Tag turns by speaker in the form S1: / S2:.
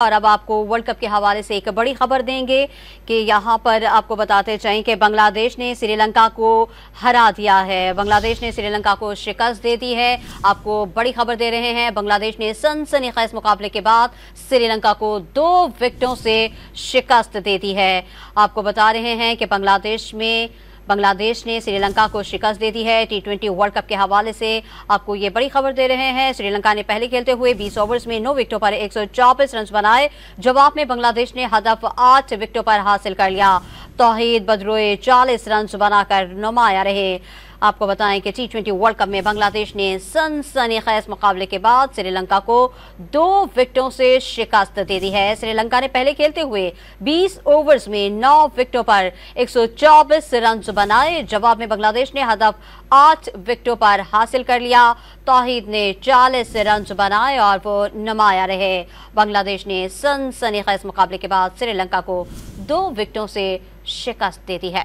S1: और अब आपको वर्ल्ड कप के हवाले से एक बड़ी खबर देंगे कि यहाँ पर आपको बताते चाहें कि बांग्लादेश ने श्रीलंका को हरा दिया है। बांग्लादेश ने श्रीलंका को शिकस्त दे दी है। आपको बड़ी खबर दे रहे हैं, बांग्लादेश ने सनसनीखेज मुकाबले के बाद श्रीलंका को 2 विकेटों से शिकस्त दे दी है। आपको बता रहे हैं कि बांग्लादेश ने श्रीलंका को शिकस्त दे दी है। T20 वर्ल्ड कप के हवाले से आपको ये बड़ी खबर दे रहे हैं। श्रीलंका ने पहले खेलते हुए 20 ओवर्स में 9 विकेटों पर 124 रन बनाए। जवाब में बांग्लादेश ने हदफ 8 विकेटों पर हासिल कर लिया। तौहीद बदरोए 40 रन बनाकर नुमाया रहे। आपको बताएं कि T20 वर्ल्ड कप में बांग्लादेश ने सनसनीखेज मुकाबले के बाद श्रीलंका को 2 विकेटों से शिकस्त दे दी है। श्रीलंका ने पहले खेलते हुए 20 ओवर्स में 9 विकेटों पर 124 रन बनाए। जवाब में बांग्लादेश ने हदफ 8 विकेटों पर हासिल कर लिया। तौहीद ने 40 रन बनाए और वो नुमाया रहे। बांग्लादेश ने सनसनीखेज मुकाबले के बाद श्रीलंका को 2 विकेटों से शिकस्त दे दी है।